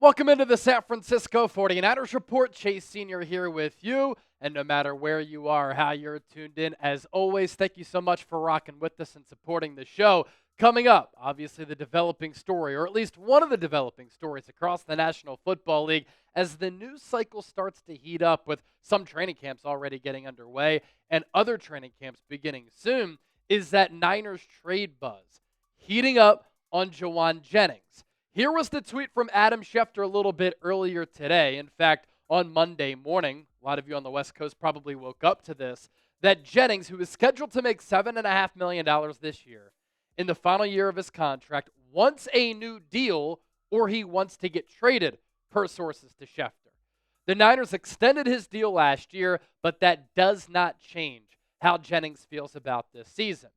Welcome into the San Francisco 49ers Report. Chase Sr. here with you. And no matter where you are, how you're tuned in, as always, thank you so much for rocking with us and supporting the show. Coming up, obviously the developing story, or at least one of the developing stories across the National Football League as the news cycle starts to heat up with some training camps already getting underway and other training camps beginning soon, is that Niners trade buzz heating up on Jauan Jennings. Here was the tweet from Adam Schefter a little bit earlier today. In fact, on Monday morning, a lot of you on the West Coast probably woke up to this, that Jennings, who is scheduled to make $7.5 million this year, in the final year of his contract, wants a new deal or he wants to get traded, per sources to Schefter. The Niners extended his deal last year, but that does not change how Jennings feels about this season.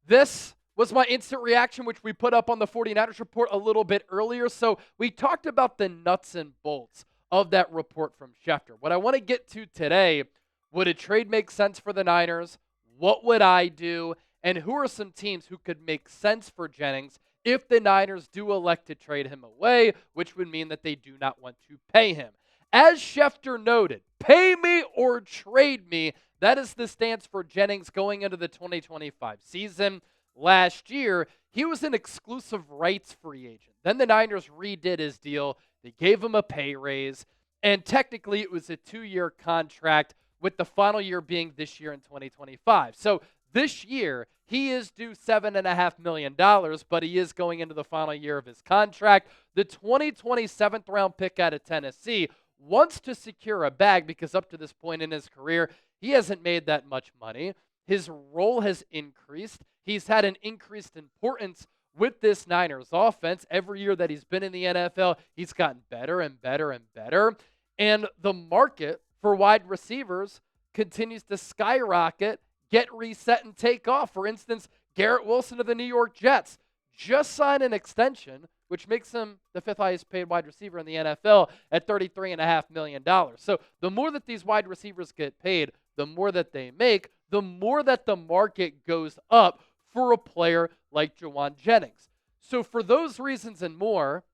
This was my instant reaction, which we put up on the 49ers report a little bit earlier. So we talked about the nuts and bolts of that report from Schefter. What I want to get to today, would a trade make sense for the Niners? What would I do? And who are some teams who could make sense for Jennings if the Niners do elect to trade him away, which would mean that they do not want to pay him? As Schefter noted, pay me or trade me. That is the stance for Jennings going into the 2025 season. Last year, he was an exclusive rights free agent. Then the Niners redid his deal. They gave him a pay raise, and technically it was a 2-year contract, with the final year being this year in 2025. So this year, he is due $7.5 million, but he is going into the final year of his contract. The 2027th round pick out of Tennessee wants to secure a bag because up to this point in his career, he hasn't made that much money. His role has increased. He's had an increased importance with this Niners offense. Every year that he's been in the NFL, he's gotten better and better and better. And the market for wide receivers continues to skyrocket, get reset, and take off. For instance, Garrett Wilson of the New York Jets just signed an extension, which makes him the 5th highest paid wide receiver in the NFL at $33.5 million. So the more that these wide receivers get paid, the more that they make, the more that the market goes up for a player like Jauan Jennings. So for those reasons and more,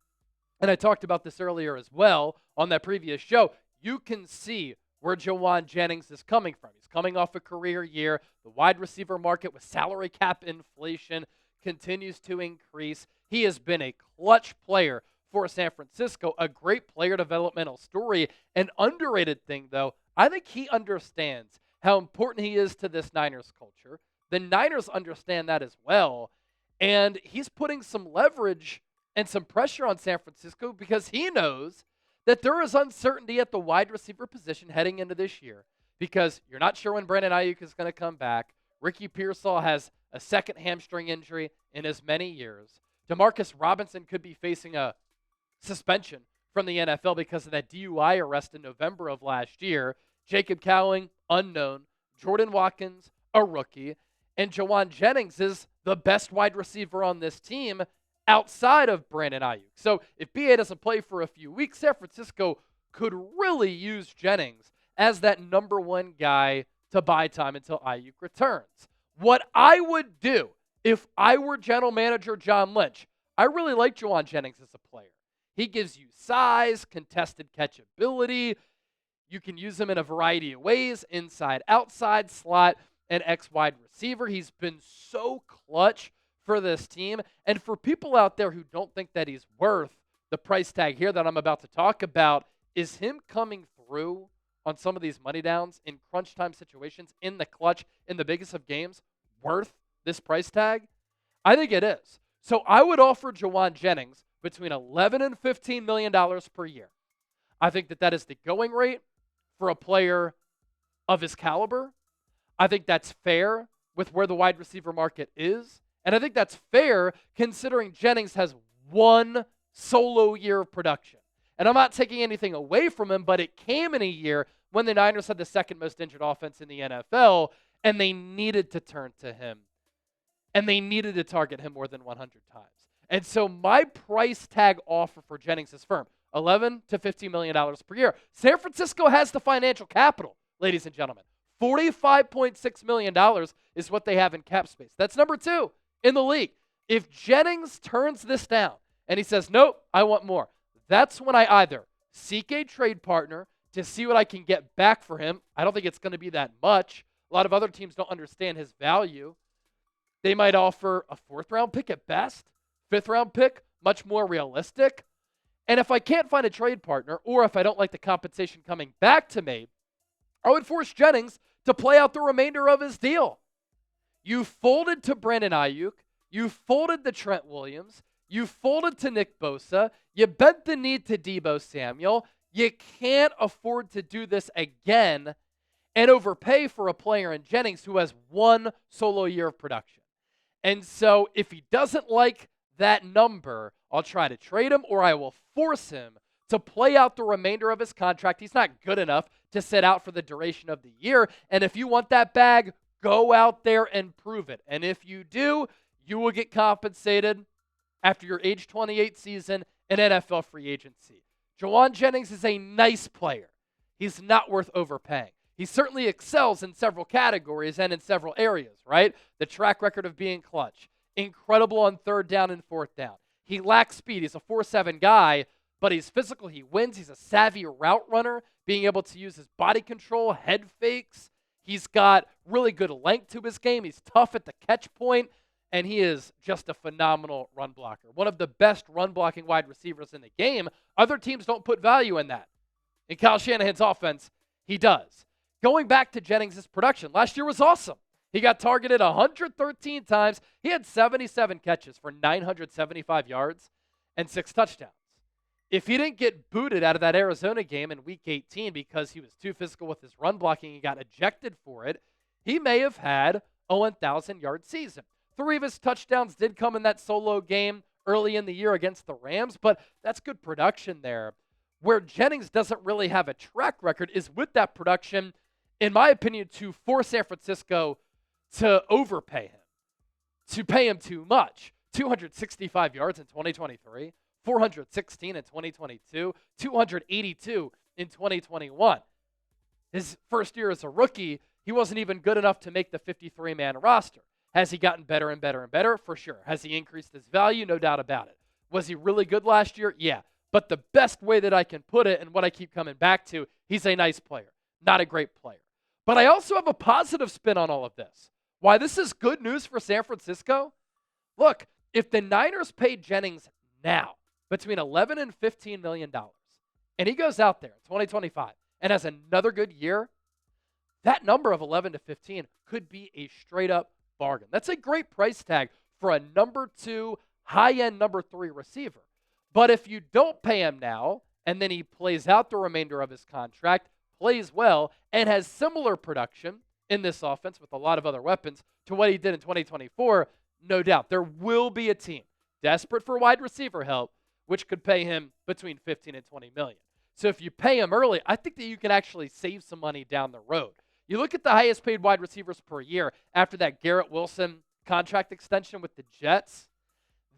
and I talked about this earlier as well on that previous show, you can see where Jauan Jennings is coming from. He's coming off a career year. The wide receiver market with salary cap inflation continues to increase. He has been a clutch player for San Francisco, a great player developmental story. An underrated thing, though, I think he understands how important he is to this Niners culture. The Niners understand that as well. And he's putting some leverage and some pressure on San Francisco because he knows that there is uncertainty at the wide receiver position heading into this year because you're not sure when Brandon Ayuk is going to come back. Ricky Pearsall has a second hamstring injury in as many years. Demarcus Robinson could be facing a suspension from the NFL because of that DUI arrest in November of last year. Jacob Cowling, unknown. Jordan Watkins, a rookie. And Jauan Jennings is the best wide receiver on this team outside of Brandon Ayuk. So if BA doesn't play for a few weeks, San Francisco could really use Jennings as that number one guy to buy time until Ayuk returns. What I would do if I were general manager John Lynch, I really like Jauan Jennings as a player. He gives you size, contested catchability. You can use him in a variety of ways, inside, outside, slot, and X wide receiver. He's been so clutch for this team. And for people out there who don't think that he's worth the price tag here that I'm about to talk about, is him coming through on some of these money downs in crunch time situations, in the clutch, in the biggest of games, worth this price tag? I think it is. So I would offer Jauan Jennings between $11 and $15 million per year. I think that is the going rate for a player of his caliber. I think that's fair with where the wide receiver market is. And I think that's fair considering Jennings has one solo year of production. And I'm not taking anything away from him, but it came in a year when the Niners had the second most injured offense in the NFL, and they needed to turn to him. And they needed to target him more than 100 times. And so my price tag offer for Jennings is firm. $11 to $15 million per year. San Francisco has the financial capital, ladies and gentlemen. $45.6 million is what they have in cap space. That's number 2 in the league. If Jennings turns this down and he says, nope, I want more, that's when I either seek a trade partner to see what I can get back for him. I don't think it's going to be that much. A lot of other teams don't understand his value. They might offer a 4th-round pick at best, 5th-round pick, much more realistic. And if I can't find a trade partner, or if I don't like the compensation coming back to me, I would force Jennings to play out the remainder of his deal. You folded to Brandon Ayuk. You folded to Trent Williams. You folded to Nick Bosa. You bent the knee to Deebo Samuel. You can't afford to do this again and overpay for a player in Jennings who has 1 solo year of production. And so if he doesn't like that number, I'll try to trade him, or I will force him to play out the remainder of his contract. He's not good enough to sit out for the duration of the year. And if you want that bag, go out there and prove it. And if you do, you will get compensated after your age 28 season in NFL free agency. Jauan Jennings is a nice player. He's not worth overpaying. He certainly excels in several categories and in several areas, right? The track record of being clutch. Incredible on 3rd down and 4th down. He lacks speed. He's a 4.7 guy, but he's physical. He wins. He's a savvy route runner, being able to use his body control, head fakes. He's got really good length to his game. He's tough at the catch point, and he is just a phenomenal run blocker. One of the best run blocking wide receivers in the game. Other teams don't put value in that. In Kyle Shanahan's offense, he does. Going back to Jennings' production, last year was awesome. He got targeted 113 times. He had 77 catches for 975 yards and 6 touchdowns. If he didn't get booted out of that Arizona game in Week 18 because he was too physical with his run blocking and got ejected for it, he may have had a 1,000-yard season. 3 of his touchdowns did come in that solo game early in the year against the Rams, but that's good production there. Where Jennings doesn't really have a track record is with that production, in my opinion, to force San Francisco to overpay him, to pay him too much. 265 yards in 2023, 416 in 2022, 282 in 2021. His first year as a rookie, he wasn't even good enough to make the 53-man roster. Has he gotten better and better and better? For sure. Has he increased his value? No doubt about it. Was he really good last year? Yeah. But the best way that I can put it, and what I keep coming back to, he's a nice player, not a great player. But I also have a positive spin on all of this. Why this is good news for San Francisco? Look, if the Niners paid Jennings now between $11 and $15 million, and he goes out there in 2025 and has another good year, that number of 11 to 15 could be a straight-up bargain. That's a great price tag for a number 2, high-end number 3 receiver. But if you don't pay him now, and then he plays out the remainder of his contract, plays well, and has similar production in this offense with a lot of other weapons to what he did in 2024, no doubt there will be a team desperate for wide receiver help, which could pay him between 15 and 20 million. So if you pay him early, I think that you can actually save some money down the road. You look at the highest paid wide receivers per year after that Garrett Wilson contract extension with the Jets.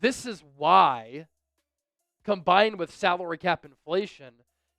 This is why, combined with salary cap inflation,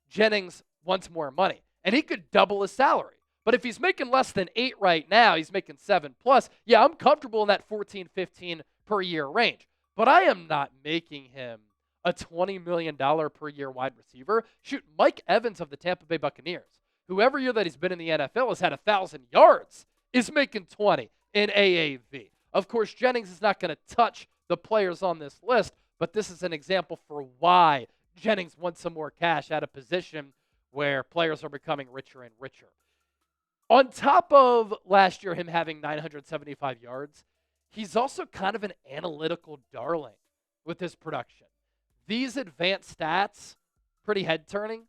Jennings wants more money. And he could double his salary. But if he's making less than 8 right now, he's making 7 plus. Yeah, I'm comfortable in that 14, 15 per year range. But I am not making him a $20 million per year wide receiver. Shoot, Mike Evans of the Tampa Bay Buccaneers, who every year that he's been in the NFL has had 1,000 yards, is making 20 in AAV. Of course, Jennings is not going to touch the players on this list, but this is an example for why Jennings wants some more cash at a position where players are becoming richer and richer. On top of last year him having 975 yards, he's also kind of an analytical darling with his production. These advanced stats, pretty head-turning.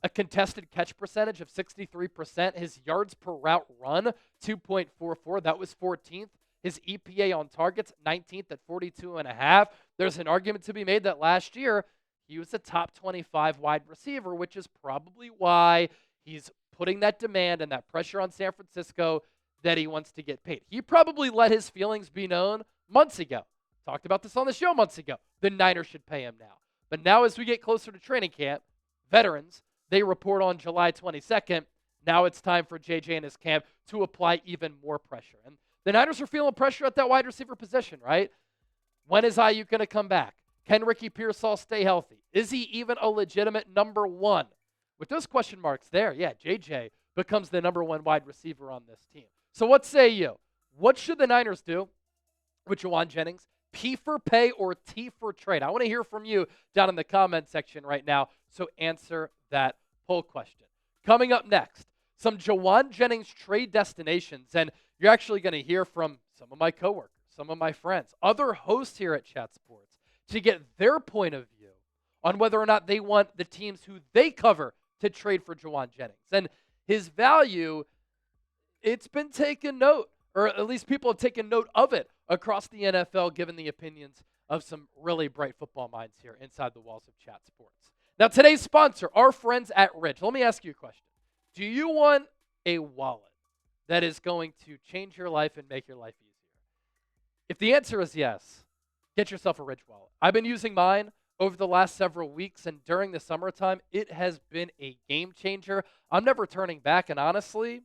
A contested catch percentage of 63%. His yards per route run, 2.44. That was 14th. His EPA on targets, 19th at 42.5. There's an argument to be made that last year he was a top 25 wide receiver, which is probably why he's putting that demand and that pressure on San Francisco that he wants to get paid. He probably let his feelings be known months ago. Talked about this on the show months ago. The Niners should pay him now. But now as we get closer to training camp, veterans, they report on July 22nd. Now it's time for JJ and his camp to apply even more pressure. And the Niners are feeling pressure at that wide receiver position, right? When is Ayuk going to come back? Can Ricky Pearsall stay healthy? Is he even a legitimate number one? With those question marks there, yeah, JJ becomes the number one wide receiver on this team. So what say you? What should the Niners do with Jauan Jennings? P for pay or T for trade? I want to hear from you down in the comment section right now, so answer that poll question. Coming up next, some Jauan Jennings trade destinations, and you're actually going to hear from some of my coworkers, some of my friends, other hosts here at Chat Sports to get their point of view on whether or not they want the teams who they cover to trade for Jauan Jennings. And his value, it's been taken note, or at least people have taken note of it across the NFL, given the opinions of some really bright football minds here inside the walls of Chat Sports. Now, today's sponsor, our friends at Ridge. Let me ask you a question. Do you want a wallet that is going to change your life and make your life easier? If the answer is yes, get yourself a Ridge wallet. I've been using mine over the last several weeks, and during the summertime, it has been a game changer. I'm never turning back, and honestly,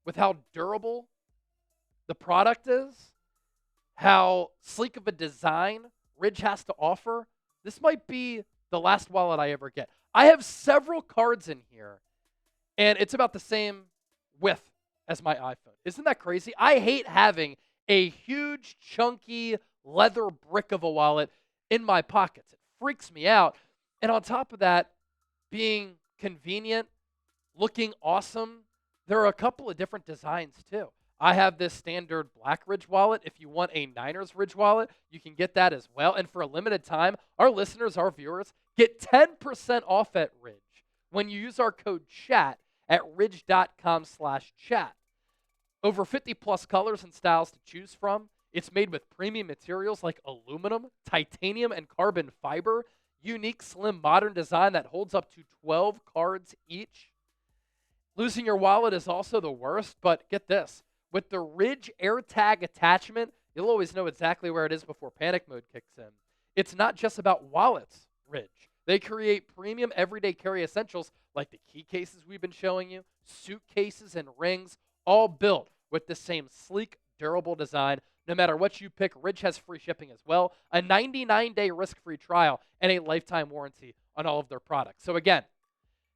with how durable the product is, how sleek of a design Ridge has to offer, this might be the last wallet I ever get. I have several cards in here, and it's about the same width as my iPhone. Isn't that crazy? I hate having a huge, chunky leather brick of a wallet in my pockets. It freaks me out. And on top of that, being convenient, looking awesome, there are a couple of different designs too. I have this standard black Ridge wallet. If you want a Niners Ridge wallet, you can get that as well. And for a limited time, our listeners, our viewers, get 10% off at Ridge when you use our code CHAT at ridge.com/chat. Over 50 plus colors and styles to choose from. It's made with premium materials like aluminum, titanium, and carbon fiber. Unique, slim, modern design that holds up to 12 cards each. Losing your wallet is also the worst, but get this. With the Ridge AirTag attachment, you'll always know exactly where it is before panic mode kicks in. It's not just about wallets, Ridge. They create premium everyday carry essentials like the key cases we've been showing you, suitcases and rings, all built with the same sleek, durable design. No matter what you pick, Ridge has free shipping as well, a 99-day risk-free trial, and a lifetime warranty on all of their products. So again,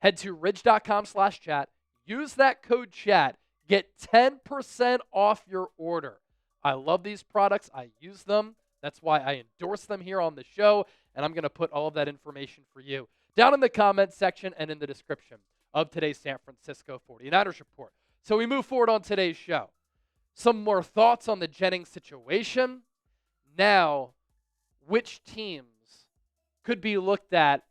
head to ridge.com/chat, use that code CHAT, get 10% off your order. I love these products. I use them. That's why I endorse them here on the show, and I'm going to put all of that information for you down in the comments section and in the description of today's San Francisco 49ers report. So we move forward on today's show. Some more thoughts on the Jennings situation. Now, which teams could be looked at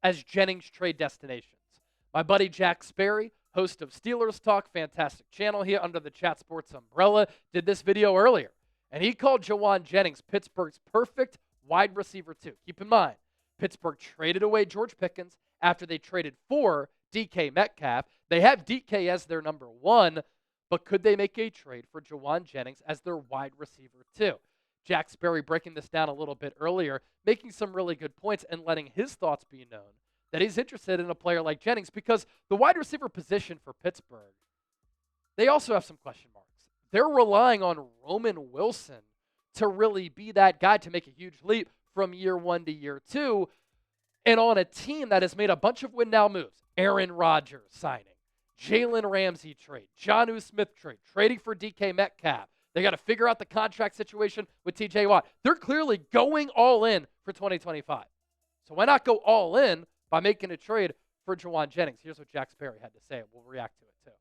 as Jennings trade destinations? My buddy Jack Sperry, host of Steelers Talk, fantastic channel here under the Chat Sports umbrella, did this video earlier. And he called Jauan Jennings Pittsburgh's perfect wide receiver too. Keep in mind, Pittsburgh traded away George Pickens after they traded for DK Metcalf. They have DK as their number one, but could they make a trade for Jauan Jennings as their wide receiver too? Jack Sperry breaking this down a little bit earlier, making some really good points and letting his thoughts be known that he's interested in a player like Jennings because the wide receiver position for Pittsburgh, they also have some question marks. They're relying on Roman Wilson to really be that guy to make a huge leap from year one to year two, and on a team that has made a bunch of win-now moves. Aaron Rodgers signing, Jalen Ramsey trade, Jonnu Smith trade, trading for DK Metcalf. They got to figure out the contract situation with TJ Watt. They're clearly going all in for 2025. So why not go all in by making a trade for Jauan Jennings? Here's what Jack Sperry had to say. We'll react to it too.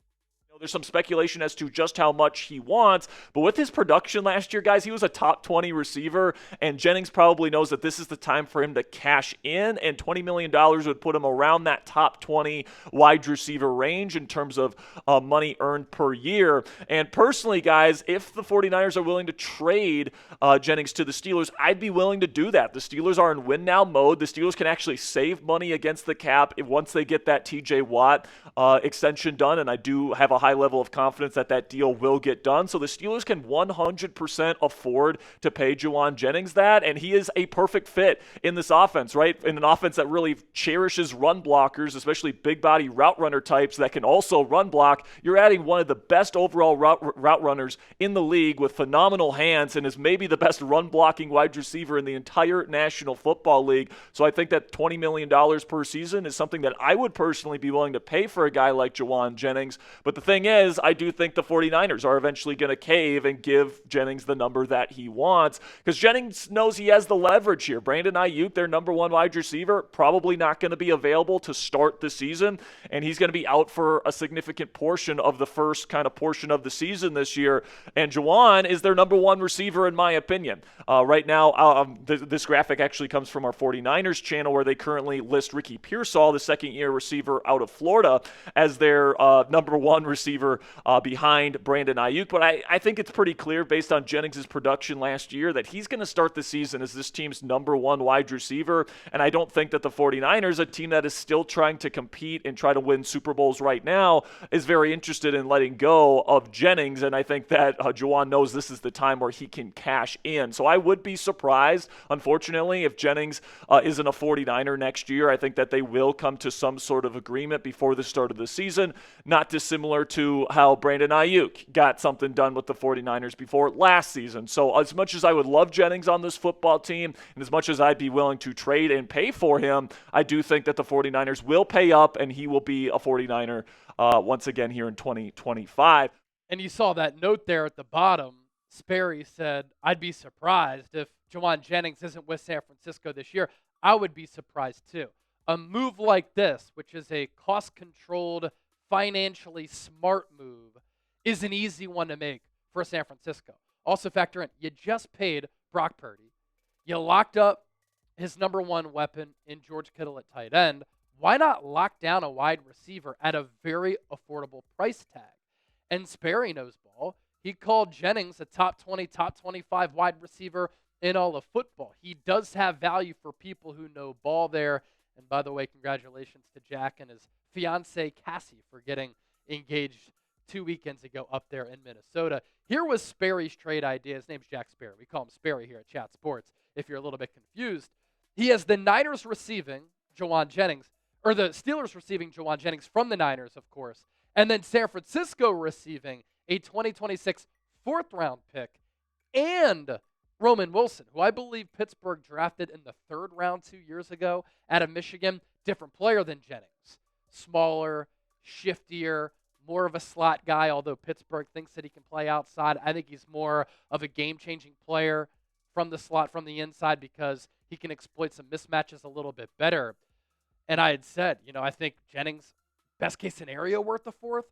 There's some speculation as to just how much he wants, but with his production last year, guys, he was a top 20 receiver, and Jennings probably knows that this is the time for him to cash in, and $20 million would put him around that top 20 wide receiver range in terms of money earned per year. And personally, guys, if the 49ers are willing to trade Jennings to the Steelers, I'd be willing to do that. The Steelers are in win-now mode. The Steelers can actually save money against the cap once they get that TJ Watt extension done, and I do have a high level of confidence that that deal will get done. So the Steelers can 100% afford to pay Jauan Jennings that, and he is a perfect fit in this offense, right? In an offense that really cherishes run blockers, especially big body route runner types that can also run block. You're adding one of the best overall route runners in the league with phenomenal hands and is maybe the best run blocking wide receiver in the entire National Football League. So I think that $20 million per season is something that I would personally be willing to pay for a guy like Jauan Jennings. But the thing is, I do think the 49ers are eventually going to cave and give Jennings the number that he wants, because Jennings knows he has the leverage here. Brandon Ayuk, their number one wide receiver, probably not going to be available to start the season, and he's going to be out for a significant portion of the first kind of portion of the season this year. And Jauan is their number one receiver, in my opinion. Right now, this graphic actually comes from our 49ers channel, where they currently list Ricky Pearsall, the second-year receiver out of Florida, as their number one receiver behind Brandon Ayuk. But I think it's pretty clear, based on Jennings' production last year, that he's going to start the season as this team's number one wide receiver. And I don't think that the 49ers, a team that is still trying to compete and try to win Super Bowls right now, is very interested in letting go of Jennings. And I think that Jauan knows this is the time where he can cash in. So I would be surprised, unfortunately, if Jennings isn't a 49er next year. I think that they will come to some sort of agreement before the start of the season, not dissimilar to how Brandon Ayuk got something done with the 49ers before last season. So as much as I would love Jennings on this football team, and as much as I'd be willing to trade and pay for him, I do think that the 49ers will pay up, and he will be a 49er once again here in 2025. And you saw that note there at the bottom. Sperry said, I'd be surprised if Jauan Jennings isn't with San Francisco this year. I would be surprised too. A move like this, which is a cost-controlled, financially smart move, is an easy one to make for San Francisco. Also factor in, you just paid Brock Purdy. You locked up his number one weapon in George Kittle at tight end. Why not lock down a wide receiver at a very affordable price tag? And Sperry knows ball. He called Jennings a top 20, top 25 wide receiver in all of football. He does have value for people who know ball there. And by the way, congratulations to Jack and his fiancée Cassie for getting engaged 2 weekends ago up there in Minnesota. Here was Sperry's trade idea. His name's Jack Sperry. We call him Sperry here at Chat Sports if you're a little bit confused. He has the Niners receiving Jauan Jennings, or the Steelers receiving Jauan Jennings from the Niners, of course, and then San Francisco receiving a 2026 fourth-round pick and Roman Wilson, who I believe Pittsburgh drafted in the third round 2 years ago out of Michigan. Different player than Jennings. Smaller, shiftier, more of a slot guy, although Pittsburgh thinks that he can play outside. I think he's more of a game-changing player from the slot, from the inside, because he can exploit some mismatches a little bit better. And I had said, I think Jennings, best case scenario, worth a fourth,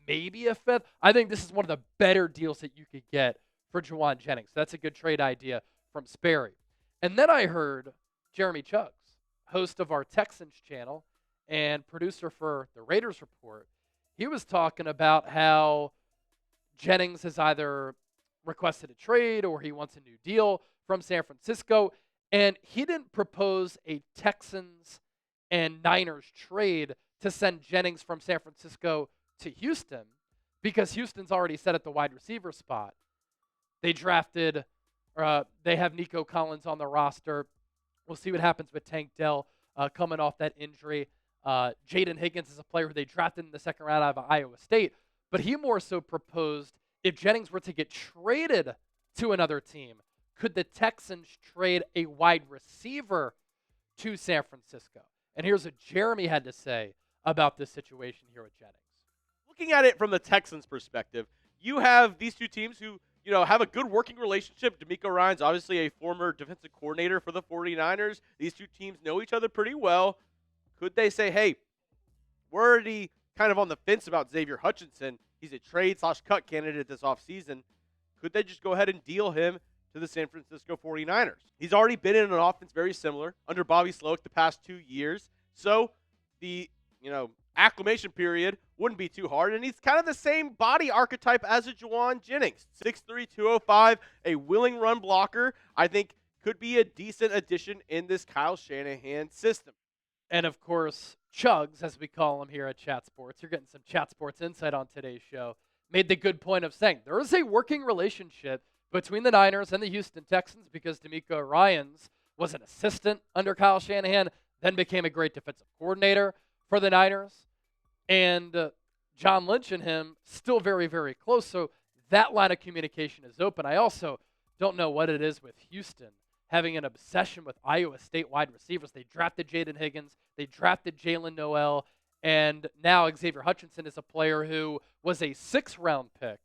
maybe a fifth. I think this is one of the better deals that you could get for Jauan Jennings. That's a good trade idea from Sperry. And then I heard Jeremy Chuggs, host of our Texans channel and producer for the Raiders Report. He was talking about how Jennings has either requested a trade or he wants a new deal from San Francisco. And he didn't propose a Texans and Niners trade to send Jennings from San Francisco to Houston, because Houston's already set at the wide receiver spot. They they have Nico Collins on the roster. We'll see what happens with Tank Dell coming off that injury. Jaden Higgins is a player who they drafted in the second round out of Iowa State, but he more so proposed, if Jennings were to get traded to another team, could the Texans trade a wide receiver to San Francisco? And here's what Jeremy had to say about this situation here with Jennings. Looking at it from the Texans' perspective, you have these two teams who, have a good working relationship. DeMeco Ryans, obviously a former defensive coordinator for the 49ers. These two teams know each other pretty well. Could they say, hey, we're already kind of on the fence about Xavier Hutchinson. He's a trade/cut candidate this offseason. Could they just go ahead and deal him to the San Francisco 49ers? He's already been in an offense very similar under Bobby Sloak the past 2 years. So the, acclimation period wouldn't be too hard. And he's kind of the same body archetype as a Jauan Jennings. 6'3", 205, a willing run blocker. I think could be a decent addition in this Kyle Shanahan system. And, of course, Chugs, as we call him here at Chat Sports, you're getting some Chat Sports insight on today's show, made the good point of saying there is a working relationship between the Niners and the Houston Texans because D'Amico Ryans was an assistant under Kyle Shanahan, then became a great defensive coordinator for the Niners. And John Lynch and him still very, very close. So that line of communication is open. I also don't know what it is with Houston having an obsession with Iowa State wide receivers. They drafted Jaden Higgins. They drafted Jalen Noel. And now Xavier Hutchinson is a player who was a 6th-round pick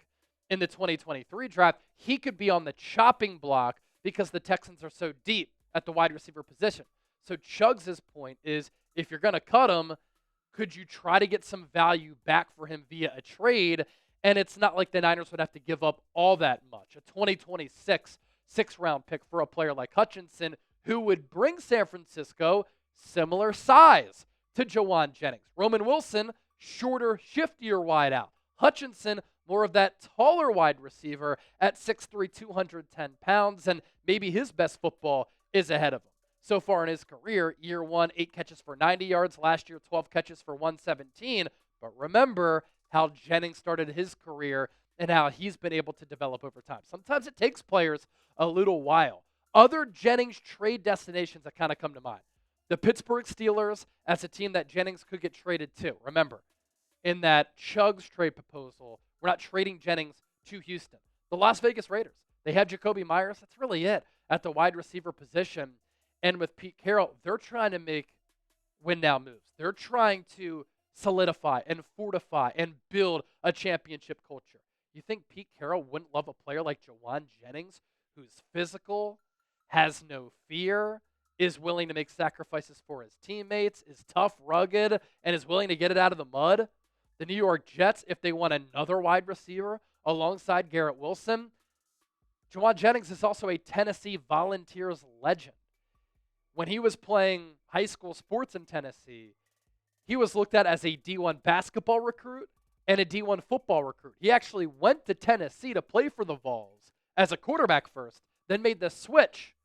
in the 2023 draft. He could be on the chopping block because the Texans are so deep at the wide receiver position. So Chugs' point is, if you're going to cut him, could you try to get some value back for him via a trade? And it's not like the Niners would have to give up all that much. A 2026 6th-round pick for a player like Hutchinson, who would bring San Francisco similar size to Jauan Jennings. Roman Wilson, shorter, shiftier wide out. Hutchinson, more of that taller wide receiver at 6'3", 210 pounds, and maybe his best football is ahead of him. So far in his career, year 1, 8 catches for 90 yards. Last year, 12 catches for 117. But remember how Jennings started his career and how he's been able to develop over time. Sometimes it takes players a little while. Other Jennings trade destinations that kind of come to mind. The Pittsburgh Steelers as a team that Jennings could get traded to. Remember, in that Chugs trade proposal, we're not trading Jennings to Houston. The Las Vegas Raiders, they have Jacoby Myers. That's really it at the wide receiver position. And with Pete Carroll, they're trying to make win-now moves. They're trying to solidify and fortify and build a championship culture. You think Pete Carroll wouldn't love a player like Jauan Jennings, who's physical, has no fear, is willing to make sacrifices for his teammates, is tough, rugged, and is willing to get it out of the mud? The New York Jets, if they want another wide receiver alongside Garrett Wilson, Jauan Jennings is also a Tennessee Volunteers legend. When he was playing high school sports in Tennessee, he was looked at as a D1 basketball recruit and a D1 football recruit. He actually went to Tennessee to play for the Vols as a quarterback first, then made the switch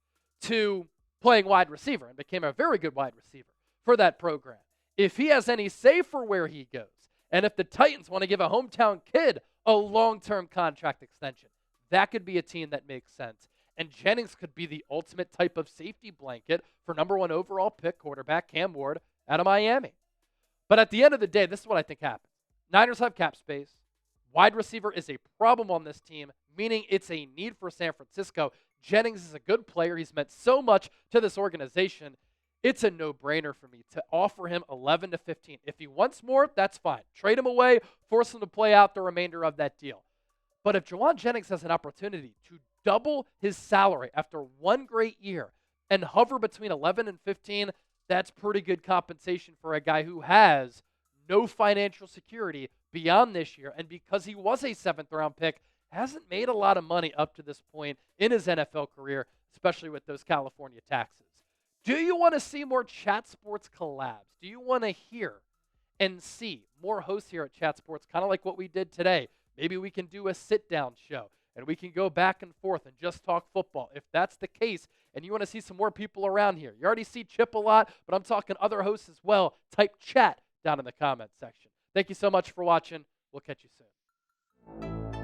to playing wide receiver and became a very good wide receiver for that program. If he has any say for where he goes, and if the Titans want to give a hometown kid a long-term contract extension, that could be a team that makes sense. And Jennings could be the ultimate type of safety blanket for number 1 overall pick quarterback Cam Ward out of Miami. But at the end of the day, this is what I think happens. Niners have cap space. Wide receiver is a problem on this team, meaning it's a need for San Francisco. Jennings is a good player. He's meant so much to this organization. It's a no-brainer for me to offer him 11 to 15. If he wants more, that's fine. Trade him away, force him to play out the remainder of that deal. But if Jauan Jennings has an opportunity to double his salary after one great year and hover between 11 and 15, that's pretty good compensation for a guy who has no financial security beyond this year. And because he was a 7th-round pick, hasn't made a lot of money up to this point in his NFL career, especially with those California taxes. Do you want to see more Chat Sports collabs? Do you want to hear and see more hosts here at Chat Sports, kind of like what we did today? Maybe we can do a sit-down show, and we can go back and forth and just talk football. If that's the case, and you want to see some more people around here, you already see Chip a lot, but I'm talking other hosts as well. Type chat down in the comments section. Thank you so much for watching. We'll catch you soon.